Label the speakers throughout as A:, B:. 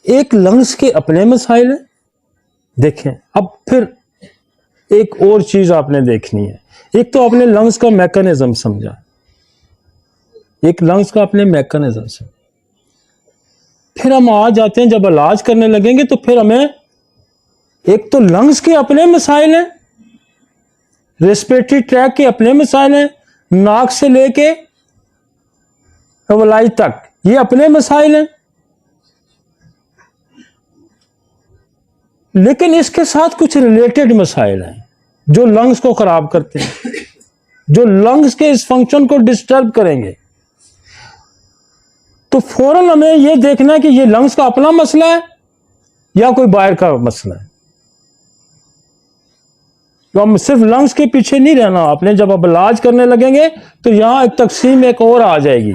A: एक लंग्स के अपने मसाइल हैं। देखें, अब फिर एक और चीज आपने देखनी है। एक तो आपने लंग्स का मैकेनिज्म समझा, एक लंग्स का अपने मैकेनिज्म से फिर हम आ जाते हैं, जब इलाज करने लगेंगे तो फिर हमें एक तो लंग्स के अपने मसाइल हैं, रेस्पिरेटरी ट्रैक के अपने मसाइल हैं, नाक से लेके वलाई तक ये अपने मसाइल हैं, लेकिन इसके साथ कुछ रिलेटेड मसाइल हैं जो लंग्स को खराब करते हैं, जो लंग्स के इस फंक्शन को डिस्टर्ब करेंगे। तो फौरन हमें यह देखना है कि ये लंग्स का अपना मसला है या कोई बाहर का मसला है। तो हम सिर्फ लंग्स के पीछे नहीं रहना आपने। जब आप इलाज करने लगेंगे तो यहां एक तकसीम एक और आ जाएगी।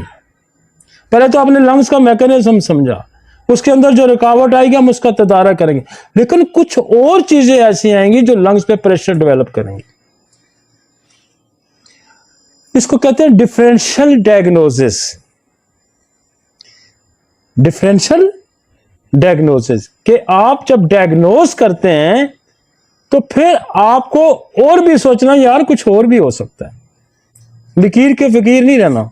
A: पहले तो आपने लंग्स का मैकेनिज्म समझा, उसके अंदर जो रुकावट आएगी हम उसका तदारा करेंगे, लेकिन कुछ और चीजें ऐसी आएंगी जो लंग्स पे प्रेशर डेवलप करेंगी। इसको कहते हैं डिफरेंशियल डायग्नोसिस। डिफरेंशियल डायग्नोसिस कि आप जब डायग्नोस करते हैं तो फिर आपको और भी सोचना, यार कुछ और भी हो सकता है। लकीर के फकीर नहीं रहना,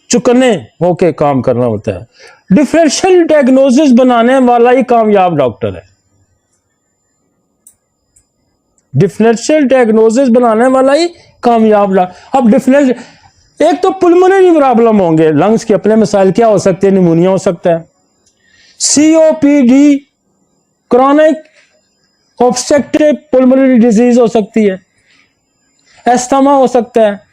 A: चुकने होके काम करना होता है। डिफरेंशियल डायग्नोसिस बनाने वाला ही कामयाब डॉक्टर है। डिफरेंशियल डायग्नोसिस बनाने वाला ही कामयाब। अब डिफरेंशियल, एक तो पुल्मोनरी प्रॉब्लम होंगे, लंग्स के अपने मसाइल क्या हो सकते हैं? निमोनिया हो सकता है, COPD क्रॉनिक ऑब्स्ट्रक्टिव पुल्मोनरी डिजीज हो सकती है, एस्थमा हो सकता है,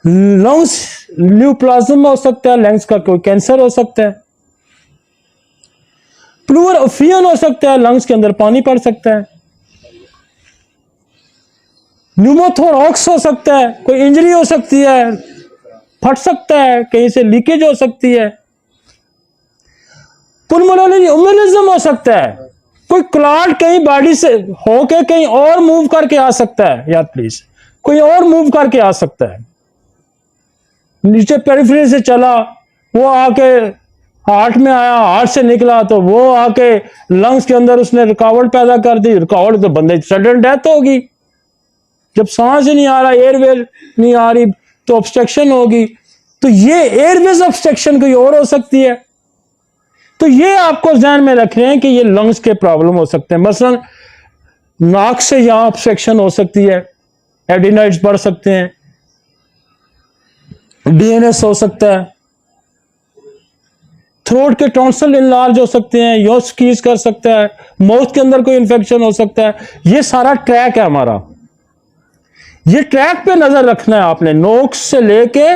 A: लंग्स न्यूप्लाज्म हो सकता है, लंग्स का कोई कैंसर हो सकता है, प्लूरल ओफियन हो सकता है, लंग्स के अंदर पानी पड़ सकता है, न्यूमोथोरॉक्स हो सकता है, कोई इंजरी हो सकती है, फट सकता है, कहीं से लीकेज हो सकती है, पुल्मोनरी एम्बोलिज्म हो सकता है, कोई क्लॉट कहीं बॉडी से होके कहीं और मूव करके आ सकता है, यार प्लीज कोई और मूव करके आ सकता है, नीचे पेरिफेरी से चला वो आके हार्ट में आया, हार्ट से निकला तो वो आके लंग्स के अंदर उसने रुकावट पैदा कर दी, रुकावट तो बंदे की सडन डेथ होगी। जब सांस ही नहीं आ रहा, एयरवे नहीं आ रही तो ऑब्स्ट्रक्शन होगी। तो ये एयरवेज ऑब्स्ट्रक्शन कोई और हो सकती है। तो ये आपको ध्यान में रख रहे हैं कि ये लंग्स के प्रॉब्लम हो सकते हैं। मसलन नाक से यहां ऑब्स्ट्रक्शन हो सकती है, एडिनाइड्स बढ़ सकते हैं, DNS हो सकता है, थ्रोट के टॉन्सिल इनलार्ज हो सकते हैं, यो स्क्वीज कर सकता है, माउथ के अंदर कोई इंफेक्शन हो सकता है। ये सारा ट्रैक है हमारा। ये ट्रैक पे नजर रखना है आपने, नोक से लेके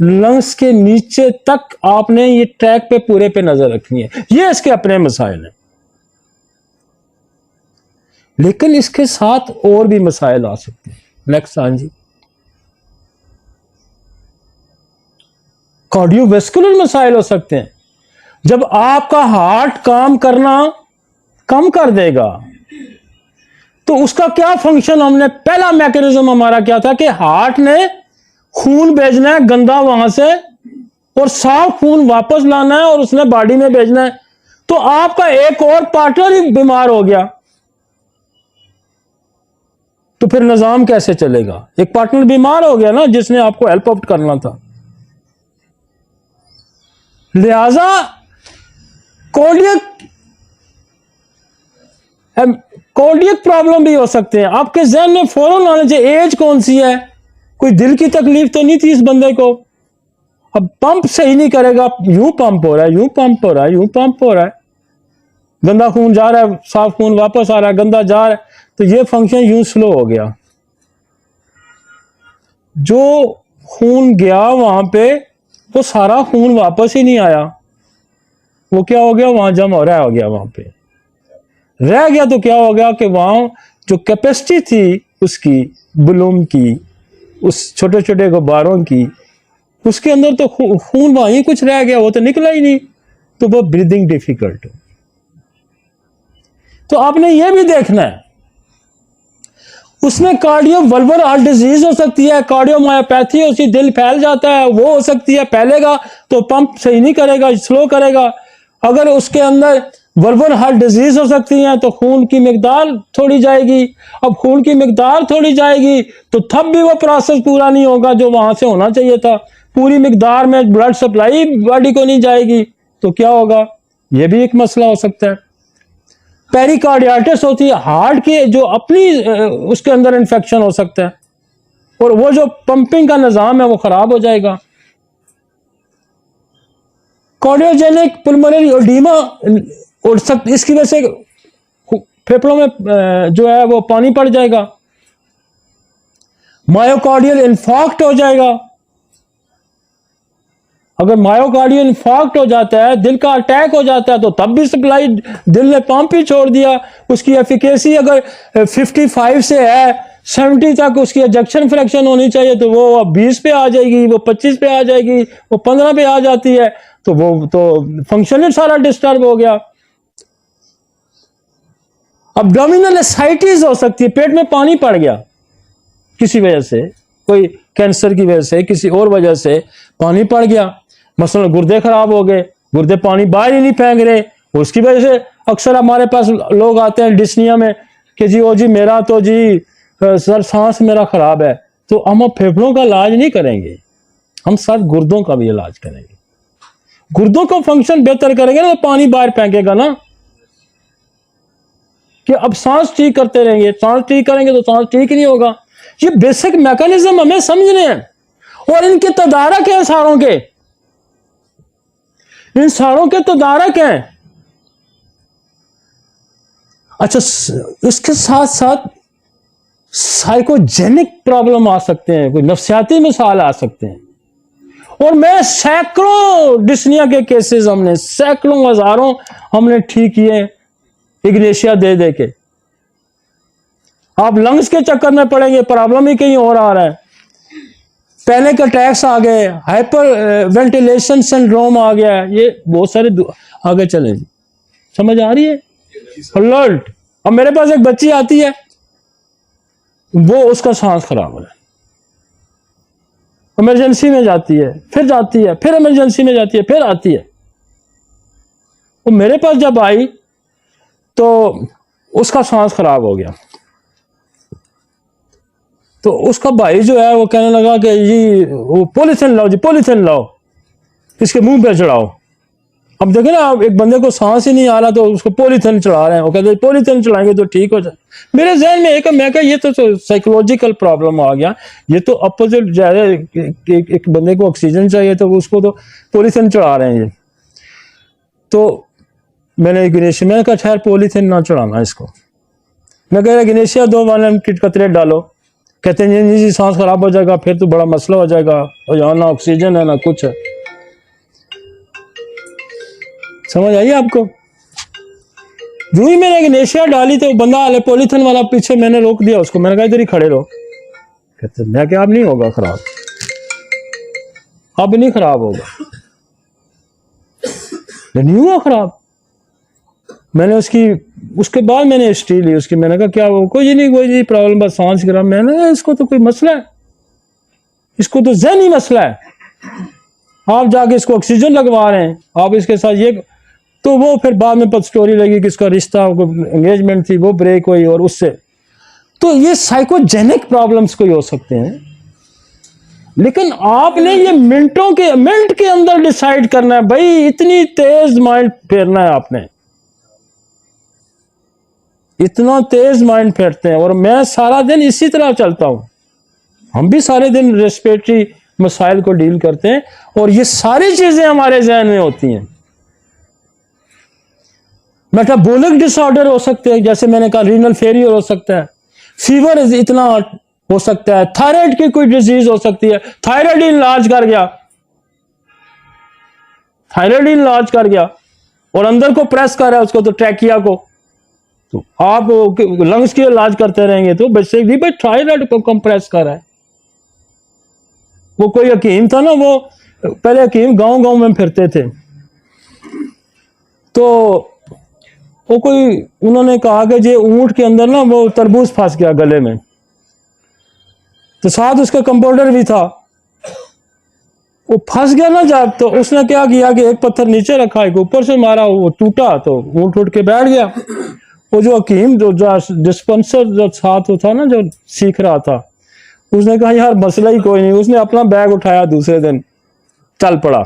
A: लंग्स के नीचे तक आपने ये ट्रैक पे पूरे पे नजर रखनी है। ये इसके अपने मसाइल हैं, लेकिन इसके साथ और भी मसाइल आ सकते हैं। नेक्स्ट। हाँ जी, कार्डियोवैस्कुलर मसाइल हो सकते हैं। जब आपका हार्ट काम करना कम कर देगा तो उसका क्या फंक्शन, हमने पहला मैकेनिज्म हमारा क्या था कि हार्ट ने खून भेजना है गंदा वहां से और साफ खून वापस लाना है और उसने बॉडी में भेजना है। तो आपका एक और पार्टनर ही बीमार हो गया तो फिर निजाम कैसे चलेगा? एक पार्टनर बीमार हो गया ना, जिसने आपको हेल्प आउट करना था। लिहाजा कार्डियक प्रॉब्लम भी हो सकते हैं। आपके जहन में फौरन आना चाहिए एज कौन सी है, कोई दिल की तकलीफ तो नहीं थी इस बंदे को। अब पंप सही नहीं करेगा, यूं पंप हो रहा है, यूं पंप हो रहा है, यूं पंप हो रहा है, गंदा खून जा रहा है, साफ खून वापस आ रहा है, गंदा जा रहा है, तो ये फंक्शन यूं स्लो हो गया। जो खून गया वहां पे वो सारा खून वापस ही नहीं आया, वो क्या हो गया, वहां जम हो रहा हो गया, वहां पे रह गया। तो क्या हो गया कि वहां जो कैपेसिटी थी उसकी बलून की, उस छोटे छोटे गुब्बारों की, उसके अंदर तो खून वहीं कुछ रह गया, वो तो निकला ही नहीं, तो वो ब्रीदिंग डिफिकल्ट। तो आपने ये भी देखना है उसमें कार्डियो वल्वुलर हार्ट डिजीज हो सकती है, कार्डियोमायोपैथी होती है, दिल फैल जाता है, वो हो सकती है। फैलेगा तो पंप सही नहीं करेगा, स्लो करेगा। अगर उसके अंदर वल्वुलर हार्ट डिजीज हो सकती है तो खून की मिकदार थोड़ी जाएगी। अब खून की मिकदार थोड़ी जाएगी तो तब भी वो प्रोसेस पूरा नहीं होगा जो वहां से होना चाहिए था। पूरी मिकदार में ब्लड सप्लाई बॉडी को नहीं जाएगी तो क्या होगा, ये भी एक मसला हो सकता है। पेरिकार्डियाटिस होती है, हार्ट की जो अपनी उसके अंदर इंफेक्शन हो सकता है और वो जो पंपिंग का निजाम है वो खराब हो जाएगा। कार्डियोजेनिक पुल्मोनरी एडीमा और सब इसकी वजह से फेफड़ों में जो है वो पानी पड़ जाएगा। मायोकार्डियल इंफार्क्ट हो जाएगा। अगर मायोकार्डियल इंफार्क्ट हो जाता है, दिल का अटैक हो जाता है, तो तब भी सप्लाई, दिल ने पंप ही छोड़ दिया। उसकी एफिकेसी अगर 55 से है 70 तक उसकी एजेक्शन फ्रैक्शन होनी चाहिए तो वो अब 20 पे आ जाएगी, वो 25 पे आ जाएगी, वो 15 पे आ जाती है, तो वो तो फंक्शन ही सारा डिस्टर्ब हो गया। अब्डोमिनल एसाइटिस हो सकती है, पेट में पानी पड़ गया किसी वजह से, कोई कैंसर की वजह से, किसी और वजह से पानी पड़ गया। मसलन गुर्दे खराब हो गए, गुर्दे पानी बाहर ही नहीं फेंक रहे, उसकी वजह से अक्सर हमारे पास लोग आते हैं डिस्निया में कि जी ओ जी मेरा तो जी सर सांस मेरा खराब है। तो हम फेफड़ों का इलाज नहीं करेंगे, हम सर गुर्दों का भी इलाज करेंगे। गुर्दों का फंक्शन बेहतर करेंगे ना, पानी बाहर फेंकेगा ना, कि अब सांस ठीक करते रहेंगे, सांस ठीक करेंगे तो सांस ठीक नहीं होगा। ये बेसिक मैकेनिज्म हमें समझने हैं और इनके तदारक हैं सारों के, इन सारों के तदारक हैं। अच्छा, इसके साथ साथ साइकोजेनिक प्रॉब्लम आ सकते हैं, कोई नफ्सियाती मिसाल आ सकते हैं। और मैं सैकड़ों डिस्निया के केसेस, हमने सैकड़ों हजारों हमने ठीक किए इग्नेशिया दे दे के। आप लंग्स के चक्कर में पड़ेंगे, प्रॉब्लम ही कहीं और आ रहा है। पैनिक अटैक्स आ गए, हाइपर वेंटिलेशन सिंड्रोम आ गया, ये बहुत सारे आगे चले। समझ आ रही है? अलर्ट। अब मेरे पास एक बच्ची आती है, वो उसका सांस खराब है, इमरजेंसी में जाती है, फिर जाती है, फिर इमरजेंसी में जाती है, फिर आती है। वो मेरे पास जब आई तो उसका सांस खराब हो गया। तो उसका भाई जो है वो कहने लगा कि जी वो पॉलीथिन लाओ, जी पॉलीथिन लाओ, इसके मुंह पे चढ़ाओ। अब देखे ना, आप एक बंदे को सांस ही नहीं आ रहा तो उसको पॉलीथिन चढ़ा रहे हैं। वो कहते पॉलीथिन चढ़ाएंगे तो ठीक हो जाए। मेरे जहन में मैं कहा ये तो साइकोलॉजिकल प्रॉब्लम आ गया, ये तो अपोजिट जा रहा है। एक बंदे को ऑक्सीजन चाहिए तो उसको तो पॉलीथिन चढ़ा रहे हैं ये। तो मैंने मैंने कहा ठहर, पॉलीथिन ना चढ़ाना इसको। मैं कह रहा गिनेशिया 2 वाले कतरे डालो। कहते हैं जी सांस खराब हो जाएगा, फिर तो बड़ा मसला हो जाएगा, और यहाँ ना ऑक्सीजन है ना कुछ है। समझ आई आपको? जो ही मैंने गिनेशिया डाली तो बंदा आले पॉलीथिन वाला पीछे, मैंने रोक दिया उसको। मैंने कहा इधर ही खड़े रहो। कहते मैं क्या, अब नहीं होगा खराब, अब नहीं खराब होगा, नहीं हुआ खराब। मैंने उसके बाद मैंने हिस्ट्री ली उसकी। मैंने कहा क्या वो कोई नहीं प्रॉब्लम, बस सांस गिरा। मैंने कहा इसको तो कोई मसला है, इसको तो ज़हनी मसला है। आप जाके इसको ऑक्सीजन लगवा रहे हैं, आप इसके साथ ये। तो वो फिर बाद में पता स्टोरी लगी कि इसका रिश्ता, एंगेजमेंट थी, वो ब्रेक हुई और उससे। तो ये साइकोजेनिक प्रॉब्लम्स कोई हो सकते हैं, लेकिन आपने ये मिनट के अंदर डिसाइड करना है। भाई इतनी तेज माइंड फेरना है आपने, इतना तेज माइंड फेरते हैं। और मैं सारा दिन इसी तरह चलता हूं। हम भी सारे दिन रेस्पिरेटरी मसाइल को डील करते हैं और ये सारी चीजें हमारे जहन में होती हैं। मेटाबॉलिक डिसऑर्डर हो सकते हैं, जैसे मैंने कहा रीनल फेलियर हो सकता है, फीवर इतना हो सकता है, थायराइड की कोई डिजीज हो सकती है। थायराइड इलाज कर गया, थायराइड इलाज कर गया और अंदर को प्रेस कर रहा है उसको, तो ट्रैकिया को। तो आप लंग्स की इलाज करते रहेंगे तो बच्चे भी भाई थायराइड को कंप्रेस कर रहा है। वो कोई हकीम था ना, वो पहले हकीम गांव में फिरते थे, तो वो कोई उन्होंने कहा कि जे ऊंट के अंदर ना वो तरबूज फंस गया गले में। तो साथ उसका कंपाउंडर भी था। वो फंस गया ना जब, तो उसने क्या किया कि एक पत्थर नीचे रखा, एक ऊपर से मारा, वो टूटा तो वो टूट के बैठ गया। वो जो हकीम जो डिस्पेंसर जो साथ था ना, जो सीख रहा था, उसने कहा यार मसला ही कोई नहीं। उसने अपना बैग उठाया, दूसरे दिन चल पड़ा।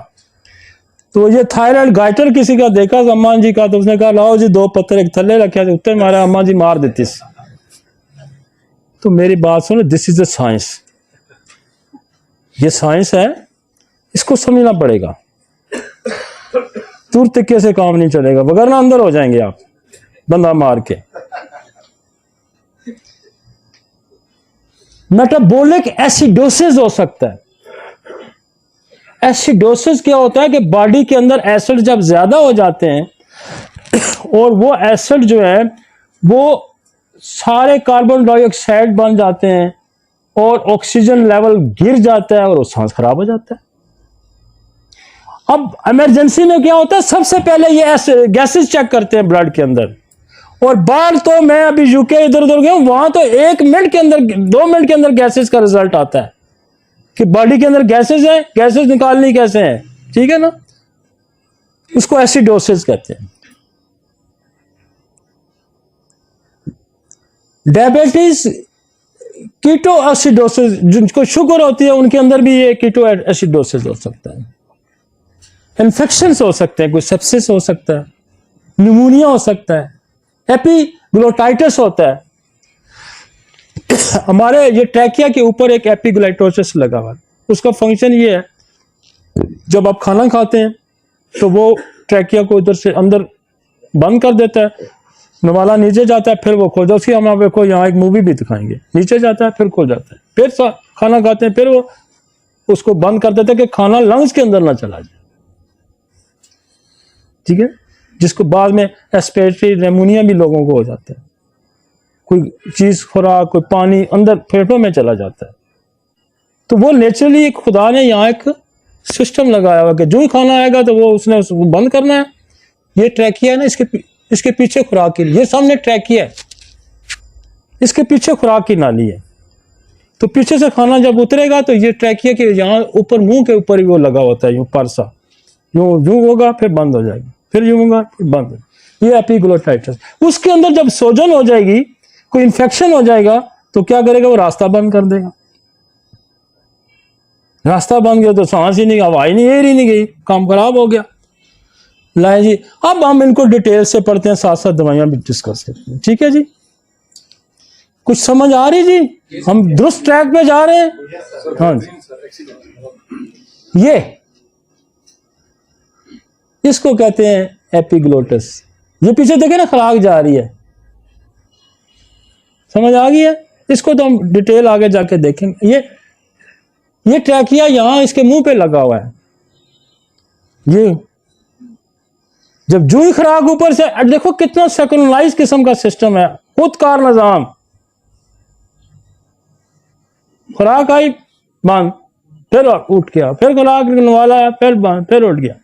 A: तो ये थायराइड गाइटर किसी का देखा अम्मा जी का, तो उसने कहा लाओ जी 2 पत्थर एक थल्ले रखे, उत्तर मारा, अम्मा जी मार देती। तो मेरी बात सुनो, दिस इज अ साइंस, ये साइंस है, इसको समझना पड़ेगा। तुर तिक्के से काम नहीं चलेगा, वगरना अंदर हो जाएंगे आप बंदा मार के। मेटाबॉलिक एसिडोसिस हो सकता है। एसिडोसिस क्या होता है कि बॉडी के अंदर एसिड जब ज्यादा हो जाते हैं और वो एसिड जो है वो सारे कार्बन डाइऑक्साइड बन जाते हैं और ऑक्सीजन लेवल गिर जाता है और वो सांस खराब हो जाता है। अब इमरजेंसी में क्या होता है, सबसे पहले ये गैसेस चेक करते हैं ब्लड के अंदर। और बाहर तो मैं अभी यूके इधर उधर गया हूं, वहां तो 1 मिनट के अंदर 2 मिनट के अंदर गैसेस का रिजल्ट आता है कि बॉडी के अंदर गैसेस है, गैसेस निकालनी कैसे है, ठीक है ना। उसको एसिडोसिस कहते हैं। डायबिटीज कीटो एसिडोसिस, जिनको शुगर होती है उनके अंदर भी ये कीटो एसिडोसिस हो सकता है। इन्फेक्शन हो सकते हैं, कोई सेप्सिस हो सकता है, न्यूमोनिया हो सकता है, एपिग्लोटाइटिस होता है। हमारे ये ट्रैकिया के ऊपर एक एपिग्लोटाइटिस लगा हुआ है। उसका फंक्शन ये है, जब आप खाना खाते हैं तो वो ट्रैकिया को इधर से अंदर बंद कर देता है, नवाला नीचे जाता है, फिर वो खोल जाता है। उसकी हम आपको यहाँ एक मूवी भी दिखाएंगे, नीचे जाता है फिर खोल जाता है, फिर खाना खाते हैं, फिर वो उसको बंद कर देता है कि खाना लंग्स के अंदर ना चला जाए, ठीक है। जिसको बाद में एस्पिरेटरी निमोनिया भी लोगों को हो जाता है। कोई चीज खुराक, कोई पानी अंदर फेफड़ों में चला जाता है। तो वो नेचुरली खुदा ने यहाँ एक सिस्टम लगाया हुआ कि जो ही खाना आएगा तो वो उसने उसको बंद करना है। ये ट्रैकिया है ना, इसके पीछे खुराक की, ये सामने ट्रैकिया है, इसके पीछे खुराक की नाली है। तो पीछे से खाना जब उतरेगा तो ये ट्रैकिया के यहाँ ऊपर मुंह के ऊपर ही वो लगा होता है, यूं परसा, यूं होगा फिर बंद हो जाएगा, फिर यूं होगा फिर बंद हो जाएगा। ये एपिग्लोटाइटिस। उसके अंदर जब सोजन हो जाएगी, कोई इंफेक्शन हो जाएगा, तो क्या करेगा, वो रास्ता बंद कर देगा। रास्ता बंद गया तो सांस ही नहीं, हवा ही नहीं, एयर ही नहीं गई, काम खराब हो गया। लाए जी, अब हम इनको डिटेल से पढ़ते हैं, साथ साथ दवाइयां भी डिस्कस करते हैं, ठीक है जी। कुछ समझ आ रही जी, हम दुरुस्त ट्रैक पे जा रहे हैं। हाँ जी, ये इसको कहते हैं एपिग्लोटिस। ये पीछे देखे ना, खुराक जा रही है, समझ आ गई है। इसको तो हम डिटेल आगे जाके देखेंगे। ये ट्रैकिया यहां इसके मुंह पे लगा हुआ है। ये जब जूही खुराक ऊपर से, देखो कितना सेकुलराइज किस्म का सिस्टम है, खुदकार निजाम। खुराक आई बंद, फिर उठ गया, फिर खुराक वाला, फिर बंद, फिर उठ गया।